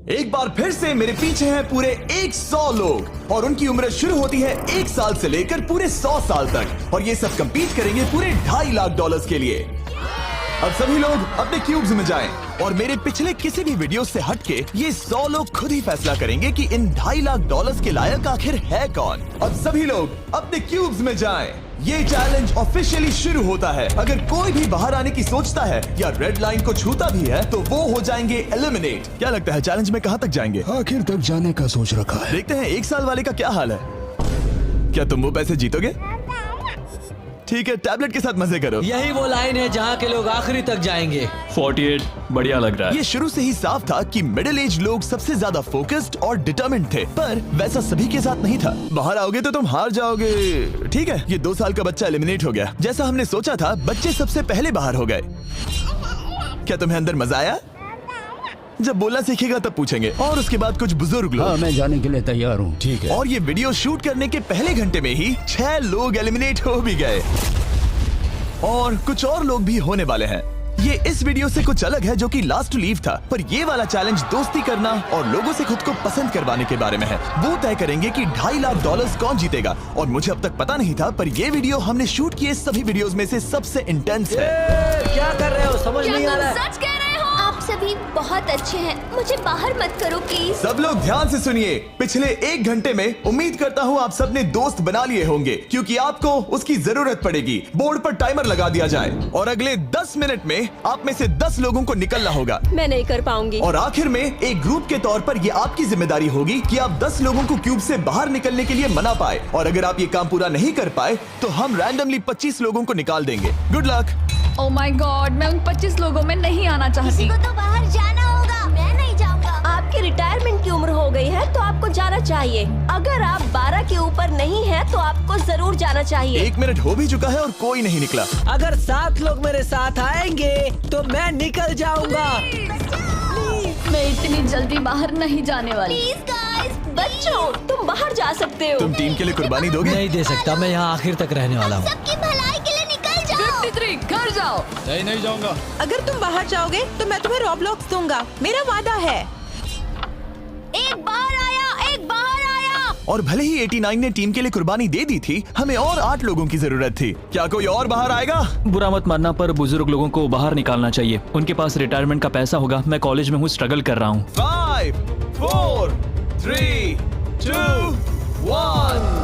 एक बार फिर से मेरे पीछे हैं पूरे 100 लोग और उनकी उम्र शुरू होती है 1 साल से लेकर पूरे 100 साल तक और ये सब कंपीट करेंगे पूरे $2.5 लाख के लिए। अब सभी लोग अपने क्यूब्स में जाएं और मेरे पिछले किसी भी वीडियो से हटके ये 100 लोग खुद ही फैसला करेंगे कि इन $2.5 लाख के लायक आखिर है कौन। अब सभी लोग अपने क्यूब्स में जाएं। ये चैलेंज ऑफिशियली शुरू होता है। अगर कोई भी बाहर आने की सोचता है या रेड लाइन को छूता भी है तो वो हो जाएंगे एलिमिनेट। क्या लगता है चैलेंज में कहाँ तक जाएंगे? आखिर तक जाने का सोच रखा है। देखते हैं 1 साल वाले का क्या हाल है। क्या तुम वो पैसे जीतोगे? ठीक है, टैबलेट के साथ मजे करो। यही वो लाइन है जहाँ के लोग आखिरी तक जाएंगे। 48 बढ़िया लग रहा है। ये शुरू से ही साफ था कि मिडिल एज लोग सबसे ज्यादा फोकस्ड और डिटरमिन्ड थे, पर वैसा सभी के साथ नहीं था। बाहर आओगे तो तुम हार जाओगे। ठीक है, ये 2 साल का बच्चा एलिमिनेट हो गया। जैसा हमने सोचा था, बच्चे सबसे पहले बाहर हो गए। क्या तुम्हें अंदर मजा आया? जब बोलना सीखेगा तब पूछेंगे। और उसके बाद कुछ बुजुर्ग लोग। हाँ, मैं जाने के लिए तैयार हूँ। ठीक है। और ये वीडियो शूट करने के पहले घंटे में ही 6 लोग एलिमिनेट हो भी गए और कुछ और लोग भी होने वाले हैं। ये इस वीडियो से कुछ अलग है जो कि लास्ट टू लीव था, पर ये वाला चैलेंज दोस्ती करना और लोगों से खुद को पसंद करवाने के बारे में है। वो तय करेंगे कि $2.5 लाख कौन जीतेगा और मुझे अब तक पता नहीं था, पर ये वीडियो हमने शूट किए सभी वीडियोस में से सबसे इंटेंस है। क्या कर रहे हो? समझ क्या नहीं आ तुम रहा है। सच कह रहे हो? आप सभी बहुत अच्छे हैं, मुझे बाहर मत करो प्लीज। सब लोग ध्यान से सुनिए। पिछले 1 घंटे में उम्मीद करता हूँ आप सबने दोस्त बना लिए होंगे, क्योंकि आपको उसकी जरूरत पड़ेगी। बोर्ड पर टाइमर लगा दिया जाए और अगले 10 मिनट में आप में से 10 लोगों को निकलना होगा। मैं नहीं कर पाऊंगी। और आखिर में एक ग्रुप के तौर पर ये आपकी जिम्मेदारी होगी कि आप 10 लोगों को क्यूब से बाहर निकलने के लिए मना पाए। और अगर आप ये काम पूरा नहीं कर पाए तो हम रैंडमली 25 लोगों को निकाल देंगे। Good luck. Oh my God, मैं उन 25 लोगों में नहीं आना चाहती। किसी को तो बाहर जाना होगा। मैं नहीं जाऊंगा। आपकी रिटायरमेंट की उम्र हो गई है तो आपको जाना चाहिए। अगर आप 12 के ऊपर नहीं हैं तो आपको जरूर जाना चाहिए। 1 मिनट हो भी चुका है और कोई नहीं निकला। अगर 7 लोग मेरे साथ आएंगे तो मैं निकल जाऊंगा। मैं इतनी जल्दी बाहर नहीं जाने वाली। प्लीज गाइस, बच्चों तुम बाहर जा सकते हो। तुम टीम के लिए कुर्बानी दोगे? नहीं दे सकता, मैं यहाँ आखिर तक रहने वाला हूँ। सबकी भलाई के लिए निकल जाओ। 53 घर जाओ। नहीं जाऊंगा। अगर तुम बाहर जाओगे तो मैं तुम्हें रॉब्लॉक्स दूंगा, मेरा वादा है। एक बाहर आया, एक बाहर आया। और भले ही 89 ने टीम के लिए कुर्बानी दे दी थी, हमें और 8 लोगों की जरूरत थी। क्या कोई और बाहर आएगा? बुरा मत मानना, पर बुजुर्ग लोगों को बाहर निकालना चाहिए। उनके पास रिटायरमेंट का पैसा होगा। मैं कॉलेज में हूँ, स्ट्रगल कर रहा हूँ। 5 4 3 2 1।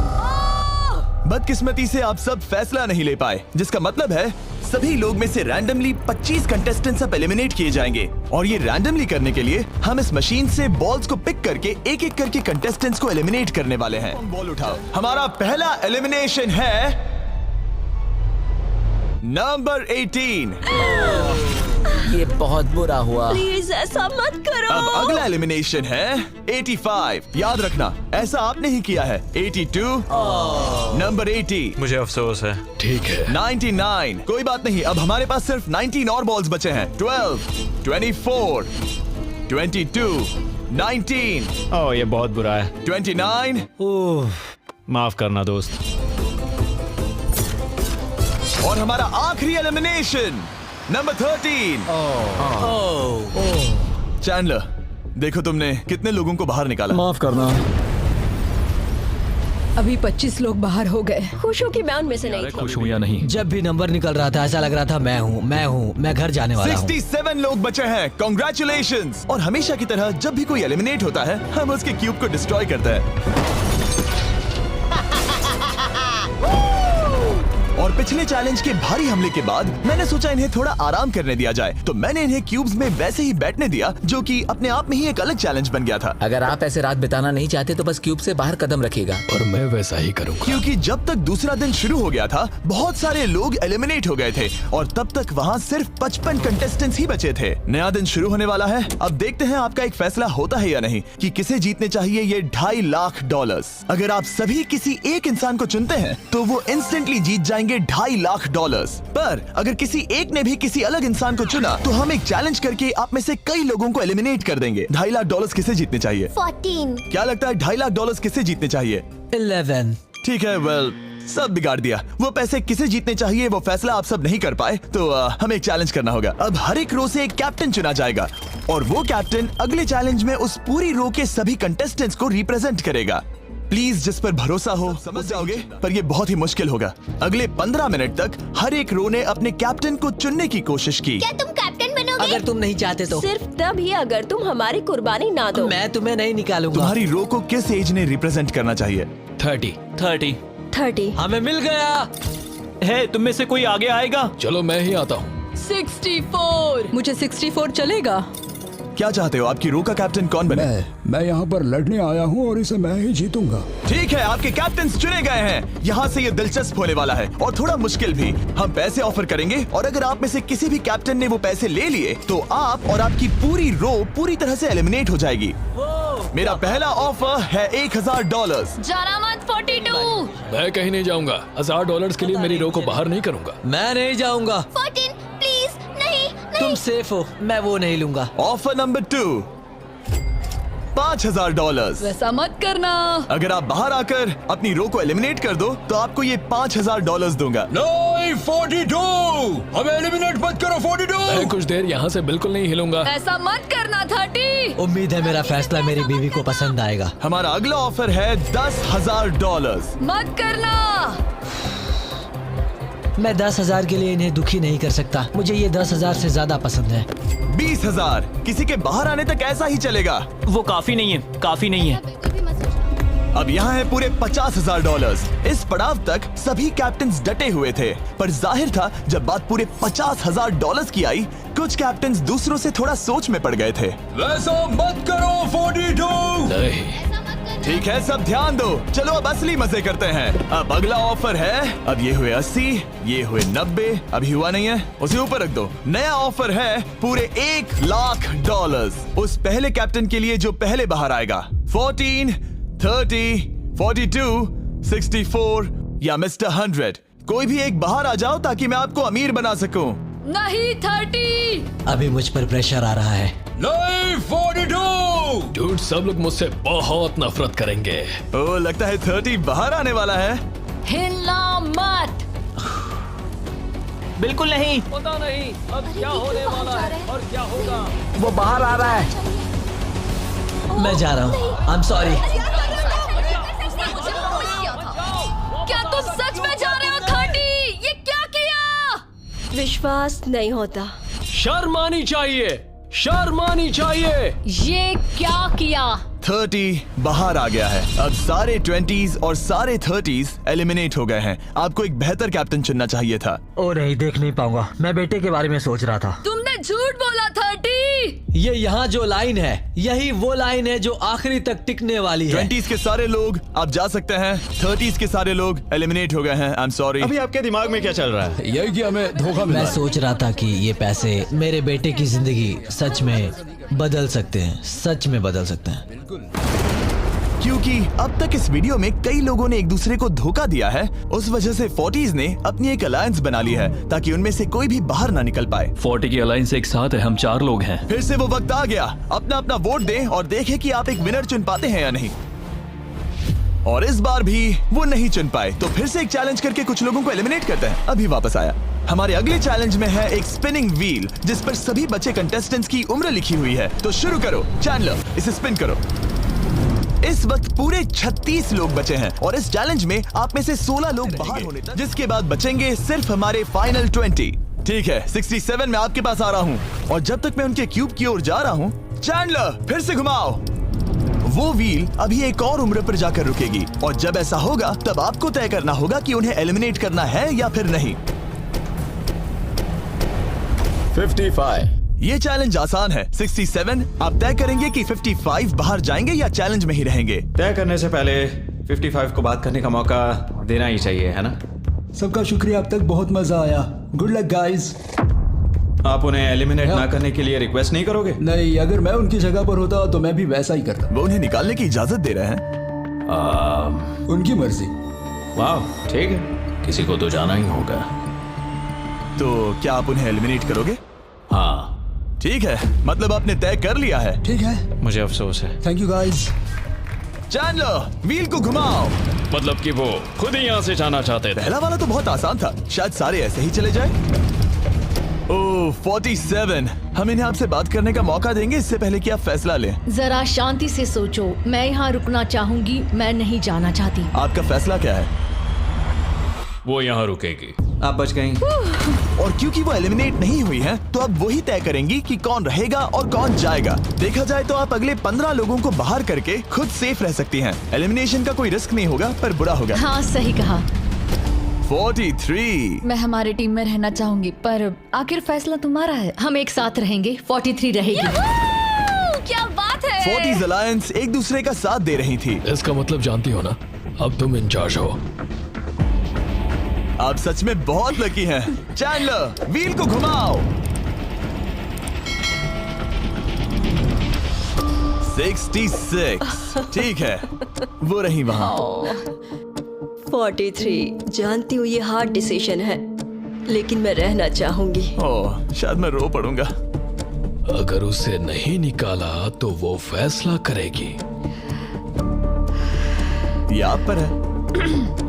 बदकिस्मती से आप सब फैसला नहीं ले पाए, जिसका मतलब है सभी लोग में से रैंडमली 25 कंटेस्टेंट्स अब एलिमिनेट किए जाएंगे। और ये रैंडमली करने के लिए हम इस मशीन से बॉल्स को पिक करके एक एक करके कंटेस्टेंट्स को एलिमिनेट करने वाले हैं। बॉल उठाओ। हमारा पहला एलिमिनेशन है नंबर 18। ये बहुत बुरा हुआ। प्लीज ऐसा मत करो। अब अगला एलिमिनेशन है 85। याद रखना, ऐसा आपने ही किया है। 82। नंबर 80। मुझे अफसोस है। ठीक है। 99। कोई बात नहीं, अब हमारे पास सिर्फ 19 और बॉल्स बचे हैं। 12 24 22 19 ओह, ये बहुत बुरा है। 29 माफ करना दोस्त। और हमारा आखिरी एलिमिनेशन नंबर 13। चैंडलर, देखो तुमने कितने लोगों को बाहर निकाला। माफ करना। अभी 25 लोग बाहर हो गए। खुश हूँ कि मैं उनमें से नहीं थी। खुश हूँ या नहीं? जब भी नंबर निकल रहा था ऐसा लग रहा था मैं घर जाने वाला हूँ। 67 लोग बचे हैं। कॉन्ग्रेचुलेशंस। और हमेशा की तरह जब भी कोई एलिमिनेट होता है, हम उसके क्यूब को डिस्ट्रॉय करते हैं। और पिछले चैलेंज के भारी हमले के बाद मैंने सोचा इन्हें थोड़ा आराम करने दिया जाए, तो मैंने इन्हें क्यूब्स में वैसे ही बैठने दिया, जो कि अपने आप में ही एक अलग चैलेंज बन गया था। अगर आप ऐसे रात बिताना नहीं चाहते तो बस क्यूब से बाहर कदम रखिएगा। और मैं वैसा ही करूँगा। क्योंकि जब तक दूसरा दिन शुरू हो गया था, बहुत सारे लोग एलिमिनेट हो गए थे और तब तक वहाँ सिर्फ 55 कंटेस्टेंट्स ही बचे थे। नया दिन शुरू होने वाला है। अब देखते हैं आपका एक फैसला होता है या नहीं कि किसे जीतने चाहिए ये $2.5 लाख। अगर आप सभी किसी एक इंसान को चुनते हैं तो वो इंस्टेंटली जीत जाएंगे $2.5 लाख। पर अगर किसी एक ने भी किसी अलग इंसान को चुना तो हम एक चैलेंज करके आप में से कई लोगों को एलिमिनेट कर देंगे। $2.5 लाख किसे जीतने चाहिए? 14। क्या लगता है $2.5 लाख किसे जीतने चाहिए? 11। ठीक है, वेल सब बिगाड़ दिया। वो पैसे किसे जीतने चाहिए वो फैसला आप सब नहीं कर पाए, तो हमें एक चैलेंज करना होगा। अब हर एक रो से एक कैप्टन चुना जाएगा और वो कैप्टन अगले चैलेंज में उस पूरी रो के सभी कंटेस्टेंट्स को रिप्रेजेंट करेगा। प्लीज जिस पर भरोसा हो समझ जाओगे, पर ये बहुत ही मुश्किल होगा। अगले 15 मिनट तक हर एक रो ने अपने कैप्टन को चुनने की कोशिश की। क्या तुम कैप्टन बनोगे? अगर तुम नहीं चाहते तो सिर्फ तभी अगर तुम हमारी कुर्बानी ना दो। मैं तुम्हें नहीं निकालूंगा। तुम्हारी रो को किस एज ने रिप्रेजेंट करना चाहिए? 30। 30। हमें मिल गया। है तुम में से कोई आगे आएगा? चलो मैं ही आता हूँ। 64। मुझे 64 चलेगा। क्या चाहते हो, आपकी रो का कैप्टन कौन बने? मैं यहाँ पर लड़ने आया हूँ और इसे मैं ही जीतूंगा। ठीक है, आपके कैप्टन चुने गए हैं। यहाँ से ये दिलचस्प होने वाला है और थोड़ा मुश्किल भी। हम पैसे ऑफर करेंगे और अगर आप में से किसी भी कैप्टन ने वो पैसे ले लिए तो आप और आपकी पूरी रो पूरी तरह से एलिमिनेट हो जाएगी। मेरा पहला ऑफर है $1000। जाना मत 42। मैं कहीं नहीं जाऊंगा। $1000 के लिए मेरी रो को बाहर नहीं करूंगा। मैं नहीं जाऊंगा। 14 प्लीज। नहीं तुम सेफ हो, मैं वो नहीं लूंगा। Offer number 2, $5000। वैसा मत करना। अगर आप बाहर आकर अपनी रो को एलिमिनेट कर दो तो आपको ये $5000 दूंगा। नहीं, 42। हमें एलिमिनेट मत करो। 42। मैं कुछ देर यहाँ से बिल्कुल नहीं हिलूंगा। ऐसा मत करना 30। उम्मीद है मेरा फैसला मेरी बीवी को पसंद आएगा। हमारा अगला ऑफर है $10,000। मत करना। मैं 10,000 के लिए इन्हें दुखी नहीं कर सकता। मुझे ये 10,000 से ज्यादा पसंद है। 20,000। किसी के बाहर आने तक ऐसा ही चलेगा। वो काफी नहीं है, काफी नहीं है। अब यहाँ है पूरे $50,000। इस पड़ाव तक सभी कैप्टन्स डटे हुए थे, पर जाहिर था जब बात पूरे $50,000 की आई, कुछ कैप्टन्स दूसरों से थोड़ा सोच में पड़ गए थे। वैसा मत करो 42। नहीं। ठीक है, सब ध्यान दो। चलो अब असली मजे करते हैं। अब अगला ऑफर है, अब ये हुए 80, ये हुए 90, अभी हुआ नहीं है, उसे ऊपर रख दो। नया ऑफर है पूरे $1,00,000 उस पहले कैप्टन के लिए जो पहले बाहर आएगा। 14, 30, 42, 64 या मिस्टर 100। कोई भी एक बाहर आ जाओ ताकि मैं आपको अमीर बना सकूं। नहीं 30। अभी मुझ पर प्रेशर आ रहा है। नहीं 42। डूड, सब लोग मुझसे बहुत नफरत करेंगे। ओ, लगता है 30 बाहर आने वाला है। हिलना मत। बिल्कुल नहीं। पता नहीं अब क्या होने वाला है और क्या होगा। वो बाहर आ रहा है। मैं जा रहा हूँ। आई एम सॉरी। क्या तुम सच में जा रहे हो 30? ये क्या किया? विश्वास नहीं होता। शर्म आनी चाहिए, शर्म आनी चाहिए। ये क्या किया? 30 बाहर आ गया है। अब सारे 20s और सारे 30s एलिमिनेट हो गए हैं। आपको एक बेहतर कैप्टन चुनना चाहिए था। ओ नहीं, देख नहीं पाऊंगा। मैं बेटे के बारे में सोच रहा था। तुमने झूठ बोला 30। ये यहाँ जो लाइन है, यही वो लाइन है जो आखिरी तक टिकने वाली है। 20s के सारे लोग आप जा सकते हैं, 30s के सारे लोग एलिमिनेट हो गए हैं। आई एम सॉरी। अभी आपके दिमाग में क्या चल रहा है? यही कि हमें धोखा मिला मैं है। सोच रहा था कि ये पैसे मेरे बेटे की जिंदगी सच में बदल सकते हैं, सच में बदल सकते हैं। क्योंकि अब तक इस वीडियो में कई लोगों ने एक दूसरे को धोखा दिया है, उस वजह से 40s ने अपनी एक अलायंस बना ली है ताकि उनमें से कोई भी बाहर ना निकल पाए। 40 की अलायंस एक साथ है, हम 4 लोग हैं। फिर से वो वक्त आ गया। अपना अपना वोट दें और देखें कि आप एक विनर चुन पाते हैं या नहीं। और इस बार भी वो नहीं चुन पाए, तो फिर से एक चैलेंज करके कुछ लोगों को एलिमिनेट करते हैं। अभी वापस आया। हमारे अगले चैलेंज में है एक स्पिनिंग व्हील जिस पर सभी बचे कंटेस्टेंट्स की उम्र लिखी हुई है। तो शुरू करो चैंडलर, इसे स्पिन करो। इस वक्त पूरे 36 लोग बचे हैं और इस चैलेंज में आप में से 16 लोग बाहर होने तक, जिसके बाद बचेंगे सिर्फ हमारे फाइनल 20। ठीक है, 67 में आपके पास आ रहा हूँ और जब तक मैं उनके क्यूब की ओर जा रहा हूँ, चैंडलर फिर से घुमाओ। वो व्हील अभी एक और उम्र पर जाकर रुकेगी और जब ऐसा होगा तब आपको तय करना होगा कि उन्हें एलिमिनेट करना है या फिर नहीं। 55। ये चैलेंज आसान है। 67 आप तय करेंगे कि 55 बाहर जाएंगे या चैलेंज में ही रहेंगे। तय करने से पहले 55 को बात करने का मौका देना ही चाहिए, है ना? सबका शुक्रिया, अब तक बहुत मजा आया। Good luck guys. आप उन्हें एलिमिनेट ना करने के लिए रिक्वेस्ट नहीं करोगे? नहीं, अगर मैं उनकी जगह पर होता तो मैं भी वैसा ही करता। वो उन्हें निकालने की इजाजत दे रहे हैं। उनकी मर्जी। वाह, ठीक है, किसी को तो जाना ही होगा। तो क्या आप उन्हें एलिमिनेट करोगे? हाँ। ठीक है, मतलब आपने तय कर लिया है। ठीक है, मुझे अफसोस है। Thank you guys. Chandler wheel को घुमाओ। मतलब कि वो खुद ही यहाँ से जाना चाहते थे। पहला वाला तो बहुत आसान था, शायद सारे ऐसे ही चले जाए। ओह 47, हम इन्हें आपसे बात करने का मौका देंगे इससे पहले कि आप फैसला लें। जरा शांति से सोचो, मैं यहाँ रुकना चाहूंगी, मैं नहीं जाना चाहती। आपका फैसला क्या है? वो यहाँ रुकेगी। आप बच गई। और क्योंकि वो एलिमिनेट नहीं हुई हैं, तो अब वही तय करेंगी कि कौन रहेगा और कौन जाएगा। देखा जाए तो आप अगले 15 लोगों को बाहर करके खुद सेफ रह सकती हैं। एलिमिनेशन का कोई रिस्क नहीं होगा, पर बुरा होगा। हाँ सही कहा। 43। मैं हमारे टीम में रहना चाहूंगी, पर आखिर फैसला तुम्हारा है। हम एक साथ रहेंगे। 43 रहेगी। क्या बात है। 40s अलायंस एक दूसरे का साथ दे रही थी। इसका मतलब जानती हो ना, अब तुम इंचार्ज हो। आप सच में बहुत लकी हैं। चैंडलर, व्हील को घुमाओ। 66। ठीक है, वो रही वहाँ। 43, जानती हूँ ये हार्ड डिसीजन है, लेकिन मैं रहना चाहूंगी। ओह, शायद मैं रो पड़ूंगा। अगर उसे नहीं निकाला तो वो फैसला करेगी। ये आप पर है।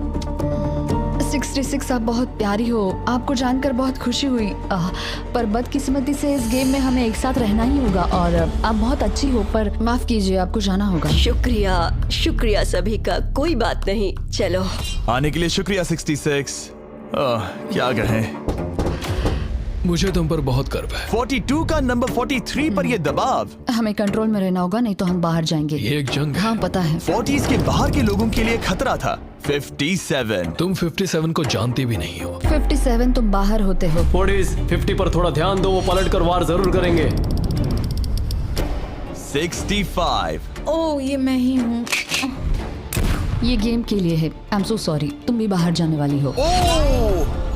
66 आप बहुत प्यारी हो, आपको जानकर बहुत खुशी हुई। पर बदकिस्मती से इस गेम में हमें एक साथ रहना ही होगा। और आप बहुत अच्छी हो, पर माफ कीजिए, आपको जाना होगा। शुक्रिया, शुक्रिया सभी का, कोई बात नहीं। चलो। आने के लिए शुक्रिया 66। क्या कहें। मुझे तुम पर बहुत गर्व है। 42 का नंबर 43 पर ये दबाव। हमें कंट्रोल में रहना होगा, नहीं तो हम बाहर जाएंगे। ये एक जंग है। हाँ पता है। 40s के बाहर के लोगों के लिए खतरा था। 57। तुम 57 को जानती भी नहीं हो। 57 तुम बाहर होते हो। 50 पर थोड़ा ध्यान दो, वो पलट कर वार जरूर करेंगे। 65। ओह ये मैं ही हूँ। ये गेम के लिए है। आई एम सो सॉरी, तुम भी बाहर जाने वाली हो।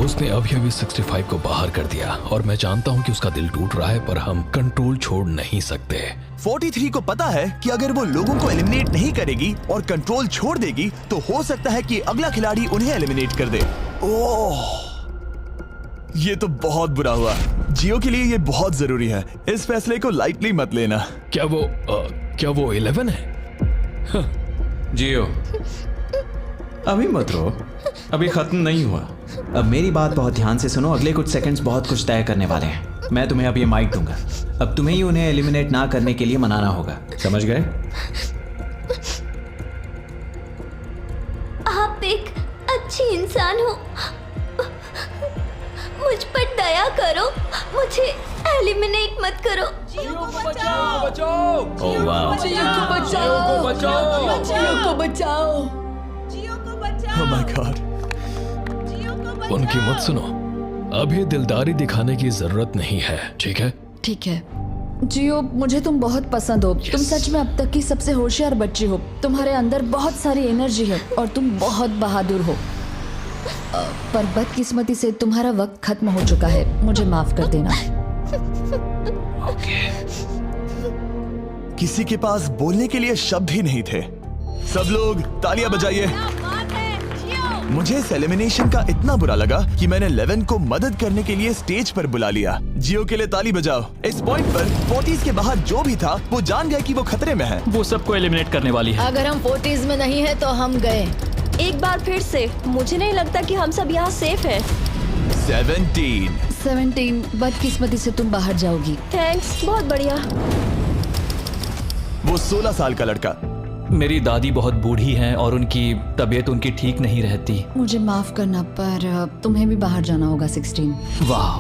उसने अभी 65 को बाहर कर दिया और मैं जानता हूँ कि उसका दिल टूट रहा है, पर हम कंट्रोल छोड़ नहीं सकते। 43 को पता है कि अगर वो लोगों को एलिमिनेट नहीं करेगी और कंट्रोल छोड़ देगी, तो हो सकता है कि अगला खिलाड़ी उन्हें एलिमिनेट कर दे। ओह, ये तो बहुत बुरा हुआ। जियो के लिए ये बहुत जरूरी है। इस फैसले को लाइटली मत लेना। क्या वो 11 है? जियो, अभी मत रो, अभी खत्म नहीं हुआ। अब मेरी बात बहुत ध्यान से सुनो, अगले कुछ सेकंड्स बहुत कुछ तय करने वाले हैं। मैं तुम्हें अब ये माइक दूंगा। अब तुम्हें ही उन्हें एलिमिनेट ना करने के लिए मनाना होगा, समझ गए? आप एक अच्छी इंसान हो, मुझ पर दया करो, मुझे एलिमिनेट मत करो। जियो को बचाओ। ओह वाह। जियो को बचाओ। जियो को बचाओ। Oh my God। उनकी मत सुनो, अभी दिलदारी दिखाने की जरूरत नहीं है, ठीक है? ठीक है। जियो, मुझे तुम बहुत पसंद हो। तुम सच में अब तक की सबसे होशियार बच्ची हो। तुम्हारे अंदर बहुत सारी एनर्जी है और तुम बहुत बहादुर हो। पर बदकिस्मती से तुम्हारा वक्त खत्म हो चुका है। मुझे माफ कर देना। किसी के पास बोलने के लिए शब्द ही नहीं थे। सब लोग तालियां बजाइए। मुझे इस एलिमिनेशन का इतना बुरा लगा कि मैंने 11 को मदद करने के लिए स्टेज पर बुला लिया। जियो के लिए ताली बजाओ। इस पॉइंट पर 40s के बाहर जो भी था वो जान गया कि वो खतरे में है। वो सबको एलिमिनेट करने वाली है। अगर हम 40s में नहीं है तो हम गए। एक बार फिर से, मुझे नहीं लगता कि हम सब यहाँ सेफ हैं। 17। बदकिस्मती से तुम बाहर जाओगी। थैंक्स, बहुत बढ़िया। वो 16 साल का लड़का। मेरी दादी बहुत बूढ़ी हैं और उनकी तबीयत उनकी ठीक नहीं रहती। मुझे माफ करना, पर तुम्हें भी बाहर जाना होगा। 16। वाह,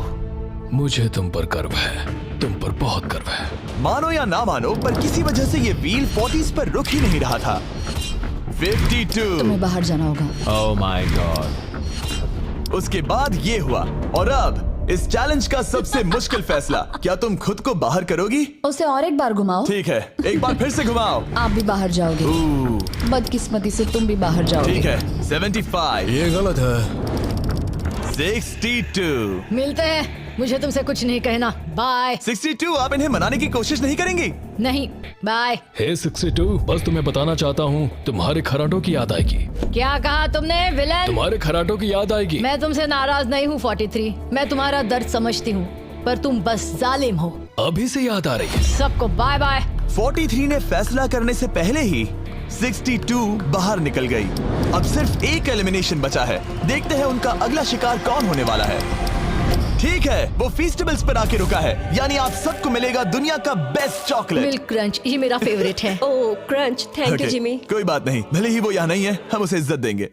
मुझे तुम पर गर्व है, तुम पर बहुत गर्व है। मानो या ना मानो, पर किसी वजह से ये व्हील 40s पर रुक ही नहीं रहा था। 52। तुम्हें बाहर जाना होगा। ओह माय गॉड। उसके बाद ये हुआ और अब इस चैलेंज का सबसे मुश्किल फैसला। क्या तुम खुद को बाहर करोगी? उसे और एक बार घुमाओ। ठीक है, एक बार फिर से घुमाओ। आप भी बाहर जाओगे। बदकिस्मती से तुम भी बाहर जाओगे। ठीक है। 75। ये गलत है। 62। मिलते हैं, मुझे तुमसे कुछ नहीं कहना। बाय। 62। आप इन्हें मनाने की कोशिश नहीं करेंगी? नहीं, बाय। हे 62, बस तुम्हें बताना चाहता हूँ, तुम्हारे खराटों की याद आएगी। क्या कहा तुमने विलन? तुम्हारे खराटों की याद आएगी। मैं तुमसे नाराज नहीं हूँ 43। मैं तुम्हारा दर्द समझती हूँ, पर तुम बस जालिम हो। अभी से याद आ रही है। सबको बाय बाय। 43 ने फैसला करने से पहले ही 62 बाहर निकल गई। अब सिर्फ एक एलिमिनेशन बचा है। देखते हैं उनका अगला शिकार कौन होने वाला है। ठीक है, वो फीस्टेबल्स पर आके रुका है, यानी आप सबको मिलेगा दुनिया का बेस्ट चॉकलेट। मिल्क क्रंच, ये मेरा फेवरेट है। ओह क्रंच, थैंक यू जिमी। कोई बात नहीं, भले ही वो यहाँ नहीं है, हम उसे इज्जत देंगे।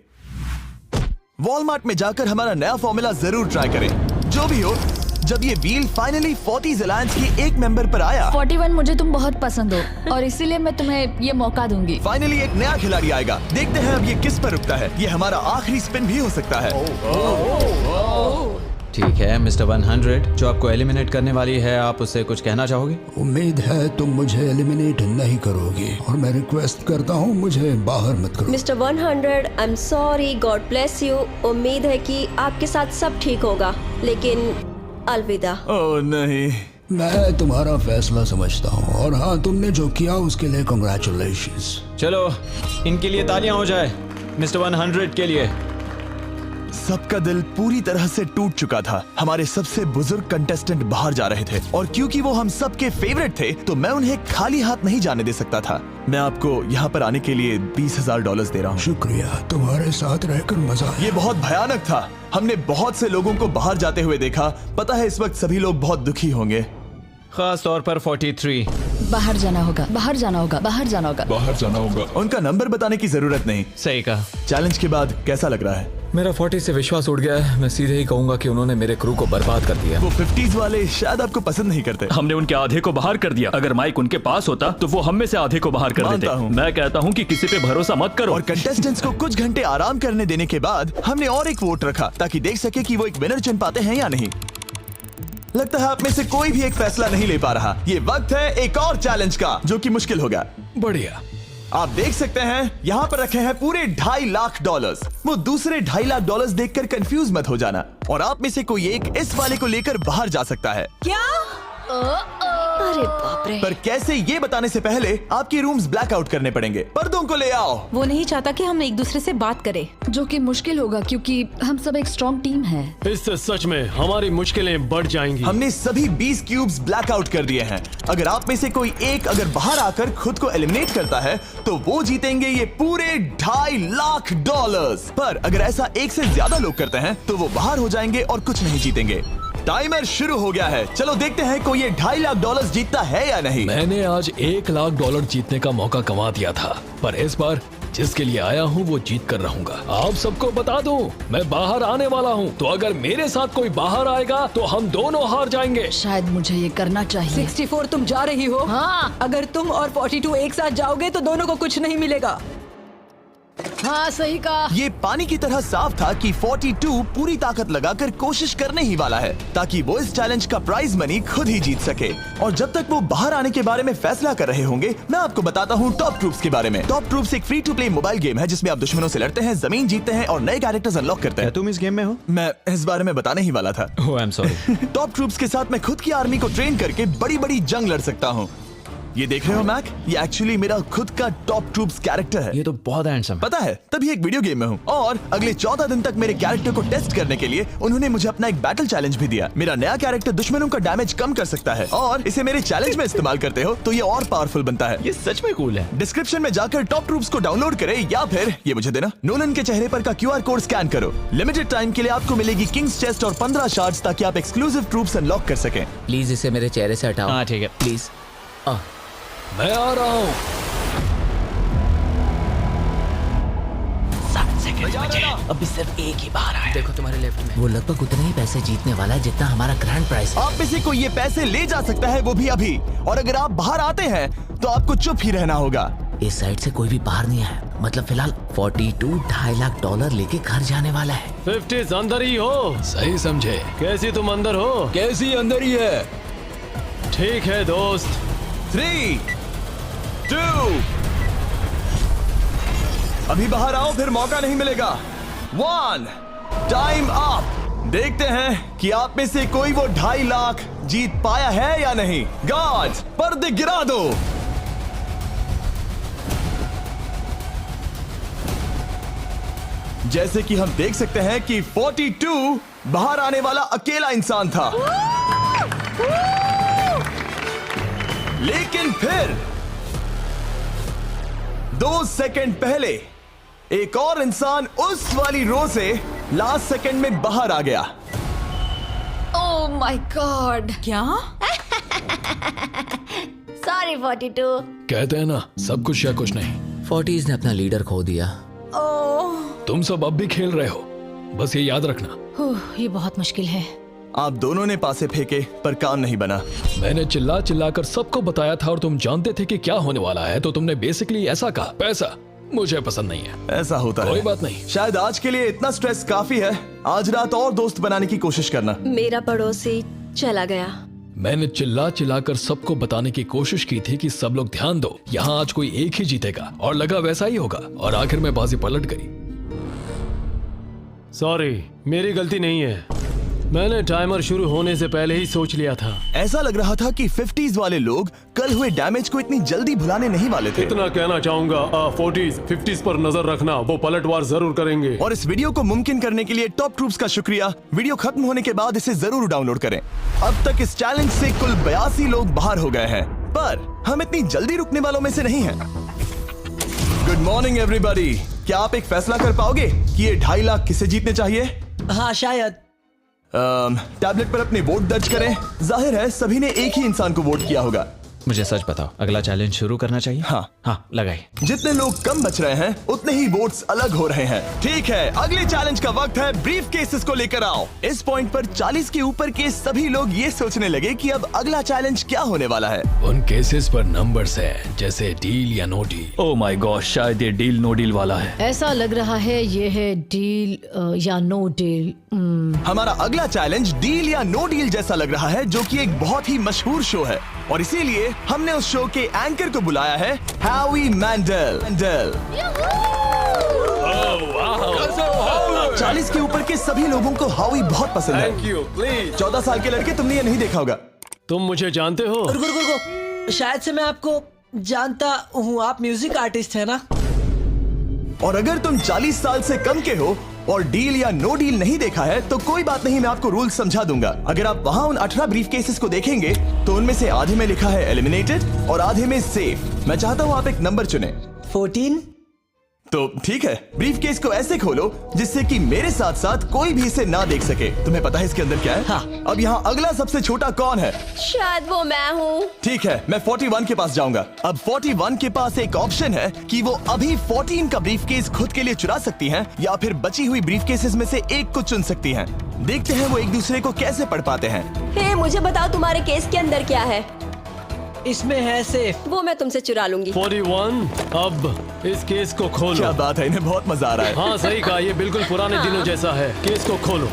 वॉलमार्ट में जाकर हमारा नया फॉर्मूला जरूर ट्राई करें। जो भी हो, जब ये व्हील फाइनली 40s अलायंस के एक मेंबर पर आया। 41 मुझे तुम बहुत पसंद हो और इसीलिए मैं तुम्हें ये मौका दूंगी। फाइनली एक नया खिलाड़ी आएगा। देखते हैं अब ये किस पर रुकता है। ये हमारा आखिरी स्पिन भी हो सकता है। ठीक है मिस्टर 100, जो आपको एलिमिनेट करने वाली है, आप उससे कुछ कहना चाहोगे? उम्मीद है तुम मुझे एलिमिनेट नहीं करोगे और मैं रिक्वेस्ट करता हूँ मुझे बाहर मत करो। Mister 100, I am sorry, God bless you. उम्मीद है कि आपके साथ सब ठीक होगा, लेकिन अलविदा। ओह नहीं, मैं तुम्हारा फैसला समझता हूँ और हाँ, तुमने जो किया उसके लिए कांग्रेचुलेशंस। चलो इनके लिए तालियां हो जाए, मिस्टर 100 के लिए। सबका दिल पूरी तरह से टूट चुका था। हमारे सबसे बुजुर्ग कंटेस्टेंट बाहर जा रहे थे और क्योंकि वो हम सबके फेवरेट थे तो मैं उन्हें खाली हाथ नहीं जाने दे सकता था। मैं आपको यहाँ पर आने के लिए $20,000 दे रहा हूँ। शुक्रिया, तुम्हारे साथ रहकर मजा आया। ये बहुत भयानक था। हमने बहुत से लोगों को बाहर जाते हुए देखा। पता है इस वक्त सभी लोग बहुत दुखी होंगे, खास तौर पर 43। बाहर जाना होगा, बाहर जाना होगा, बाहर जाना होगा, बाहर जाना होगा। उनका नंबर बताने की जरूरत नहीं। सही कहा। चैलेंज के बाद कैसा लग रहा है? मेरा 40 से विश्वास उड़ गया है। मैं सीधे ही कहूंगा कि उन्होंने मेरे क्रू को बर्बाद कर दिया। वो 50s वाले शायद आपको पसंद नहीं करते। हमने उनके आधे को बाहर कर दिया। अगर माइक उनके पास होता तो वो हम में से आधे को बाहर कर मानता देते। हूं। मैं कहता हूं कि किसी पे भरोसा मत करो। और कंटेस्टेंट्स को कुछ घंटे आराम करने देने के बाद हमने और एक वोट रखा ताकि देख सके कि वो एक विनर चुन पाते हैं या नहीं। लगता है आप में से कोई भी एक फैसला नहीं ले पा रहा। ये वक्त है एक और चैलेंज का, जो कि मुश्किल होगा। बढ़िया। आप देख सकते हैं यहाँ पर रखे हैं पूरे $2.5 लाख। वो दूसरे $2.5 लाख देखकर कंफ्यूज मत हो जाना। और आप में से कोई एक इस वाले को लेकर बाहर जा सकता है। क्या? अरे बाप रे। पर कैसे, ये बताने से पहले आपके रूम्स ब्लैकआउट करने पड़ेंगे। पर्दों को ले आओ। वो नहीं चाहता कि हम एक दूसरे से बात करें। जो कि मुश्किल होगा क्योंकि हम सब एक स्ट्रॉन्ग टीम है। इससे सच में हमारी मुश्किलें बढ़ जाएंगी। हमने सभी 20 क्यूब्स ब्लैकआउट कर दिए हैं। अगर आप में से कोई एक अगर बाहर आकर खुद को एलिमिनेट करता है तो वो जीतेंगे ये पूरे $2.5 लाख। पर अगर ऐसा एक से ज्यादा लोग करते हैं तो वो बाहर हो जाएंगे और कुछ नहीं जीतेंगे। टाइमर शुरू हो गया है। चलो देखते हैं कोई ये $2.5 लाख जीतता है या नहीं। मैंने आज $1 लाख जीतने का मौका गंवा दिया था, पर इस बार जिसके लिए आया हूँ वो जीत कर रहूंगा। आप सबको बता दूं, मैं बाहर आने वाला हूँ, तो अगर मेरे साथ कोई बाहर आएगा तो हम दोनों हार जाएंगे। शायद मुझे ये करना चाहिए। 64 तुम जा रही हो? हाँ। अगर तुम और 42 एक साथ जाओगे तो दोनों को कुछ नहीं मिलेगा। हाँ सही कहा। ये पानी की तरह साफ था कि 42 पूरी ताकत लगाकर कोशिश करने ही वाला है ताकि वो इस चैलेंज का प्राइज मनी खुद ही जीत सके। और जब तक वो बाहर आने के बारे में फैसला कर रहे होंगे, मैं आपको बताता हूँ टॉप ट्रूप्स के बारे में। टॉप ट्रूप्स एक free to play mobile game है जिसमें आप दुश्मनों से लड़ते हैं, जमीन जीतते हैं और नए कैरेक्टर्स अनलॉक करते हैं। तुम इस गेम में हो? मैं इस बारे में बताने ही वाला था। Oh I am sorry. Top troops के साथ मैं खुद की आर्मी को ट्रेन करके बड़ी बड़ी जंग लड़ सकता हूँ। ये देख रहे हो मैक, ये एक्चुअली मेरा खुद का टॉप ट्रूप्स कैरेक्टर है। ये तो बहुत हैंडसम है। पता है, तभी एक वीडियो गेम में हूँ। और अगले 14 दिन तक मेरे कैरेक्टर को टेस्ट करने के लिए उन्होंने मुझे अपना एक बैटल चैलेंज भी दिया। मेरा नया कैरेक्टर दुश्मनों का डैमेज कम कर सकता है और इसे मेरे चैलेंज में इस्तेमाल करते हो तो ये और पावरफुल बनता है। ये सच में कूल है। डिस्क्रिप्शन में जाकर टॉप ट्रूप्स को डाउनलोड करें या फिर ये मुझे देना, नोलन के चेहरे पर का QR कोड स्कैन करो। लिमिटेड टाइम के लिए आपको मिलेगी किंग्स चेस्ट और 15 शार्ड्स ताकि आप एक्सक्लूसिव ट्रूप्स अनलॉक कर सकें। प्लीज इसे मेरे चेहरे से हटाओ। हाँ ठीक है। प्लीज। मैं आ रहा हूँ। अभी सिर्फ एक ही बाहर आया। देखो तुम्हारे लेफ्ट में। वो लगभग उतने ही पैसे जीतने वाला है जितना हमारा ग्रैंड प्राइस है। आप में से कोई ये पैसे ले जा सकता है, वो भी अभी। और अगर आप बाहर आते हैं तो आपको चुप ही रहना होगा। इस साइड से कोई भी बाहर नहीं आया। मतलब फिलहाल 42 $2.5 लाख लेके घर जाने वाला है। 50 अंदर ही हो। सही समझे। कैसी तुम अंदर हो? कैसी अंदर ही है। ठीक है दोस्त। 3, 2, अभी बाहर आओ, फिर मौका नहीं मिलेगा। 1, टाइम अप। देखते हैं कि आप में से कोई वो $2.5 लाख जीत पाया है या नहीं। गार्ड्स, पर्दे गिरा दो। जैसे कि हम देख सकते हैं कि 42 बाहर आने वाला अकेला इंसान था, लेकिन फिर 2 सेकंड पहले एक और इंसान उस वाली रो से लास्ट सेकंड में बाहर आ गया। ओह माय गॉड। क्या? सॉरी 42। कहते हैं ना, सब कुछ या कुछ नहीं। 40s ने अपना लीडर खो दिया। तुम सब अब भी खेल रहे हो, बस ये याद रखना। ये बहुत मुश्किल है। आप दोनों ने पासे फेंके पर काम नहीं बना। मैंने चिल्ला चिल्ला कर सबको बताया था और तुम जानते थे कि क्या होने वाला है, तो तुमने बेसिकली ऐसा कहा, पैसा मुझे पसंद नहीं है। ऐसा होता है। कोई बात नहीं। शायद आज के लिए इतना स्ट्रेस काफी है। आज रात और दोस्त बनाने की कोशिश करना। मेरा पड़ोसी चला गया। मैंने चिल्ला चिल्ला कर सबको बताने की कोशिश की थी कि सब लोग ध्यान दो, यहाँ आज कोई एक ही जीतेगा, और लगा वैसा ही होगा, और आखिर में बाजी पलट गई। सॉरी, मेरी गलती नहीं है। मैंने टाइमर शुरू होने से पहले ही सोच लिया था। ऐसा लग रहा था कि 50s वाले लोग कल हुए डैमेज को इतनी जल्दी भुलाने नहीं वाले थे। इतना कहना चाहूंगा, 40s 50s पर नजर रखना, वो पलटवार जरूर करेंगे। और इस वीडियो को मुमकिन करने के लिए टॉप ट्रूप्स का शुक्रिया। वीडियो खत्म होने के बाद इसे जरूर डाउनलोड करें। अब तक इस चैलेंज से कुल 82 लोग बाहर हो गए हैं, पर हम इतनी जल्दी रुकने वालों में से नहीं हैं। Good morning everybody. क्या आप एक फैसला कर पाओगे कि ये 2.5 लाख किसे जीतने चाहिए? हाँ शायद। टैबलेट पर अपने वोट दर्ज करें। जाहिर है सभी ने एक ही इंसान को वोट किया होगा। मुझे सच बताओ, अगला चैलेंज शुरू करना चाहिए? हाँ लगाइए। जितने लोग कम बच रहे हैं उतने ही वोट्स अलग हो रहे हैं। ठीक है, अगले चैलेंज का वक्त है। ब्रीफ केसेस को लेकर आओ। इस पॉइंट पर 40 के ऊपर के सभी लोग ये सोचने लगे कि अब अगला चैलेंज क्या होने वाला है। उन केसेस पर नंबर्स हैं, जैसे डील या no deal. Oh my god, शायद ये डील नो डील वाला है। ऐसा लग रहा है ये है डील या नो डील। हमारा अगला चैलेंज डील या नो डील जैसा लग रहा है, जो कि एक बहुत ही मशहूर शो है, और इसीलिए हमने उस शो के एंकर को बुलाया है, होवी मैंडल। 40 के ऊपर के सभी लोगों को होवी बहुत पसंद है। Thank you, please। 14 साल के लड़के, तुमने ये नहीं देखा होगा। तुम मुझे जानते हो? रुको, शायद से मैं आपको जानता हूँ। आप म्यूजिक आर्टिस्ट है ना? और अगर तुम 40 साल से कम के हो और डील या नो डील नहीं देखा है तो कोई बात नहीं, मैं आपको रूल समझा दूंगा। अगर आप वहाँ उन 18 ब्रीफ केसेस को देखेंगे तो उनमें से आधे में लिखा है एलिमिनेटेड और आधे में सेफ। मैं चाहता हूँ आप एक नंबर चुने। 14। तो ठीक है, ब्रीफ केस को ऐसे खोलो जिससे कि मेरे साथ साथ कोई भी इसे ना देख सके। तुम्हें पता है इसके अंदर क्या है? हाँ। अब यहाँ अगला सबसे छोटा कौन है? शायद वो मैं हूँ। ठीक है, मैं 41 के पास जाऊंगा। अब 41 के पास एक ऑप्शन है कि वो अभी 14 का ब्रीफ केस खुद के लिए चुरा सकती हैं, या फिर बची हुई ब्रीफ केसेस में से एक को चुन सकती हैं। देखते हैं वो एक दूसरे को कैसे पढ़ पाते हैं। हे, मुझे बताओ तुम्हारे केस के अंदर क्या है? इसमें है सेफ। वो मैं तुमसे चुरा लूंगी। 41, अब इस केस को खोलो। क्या बात है, इन्हें बहुत मजा आ रहा है। हाँ सही कहा, ये बिल्कुल पुराने दिनों जैसा है। केस को खोलो।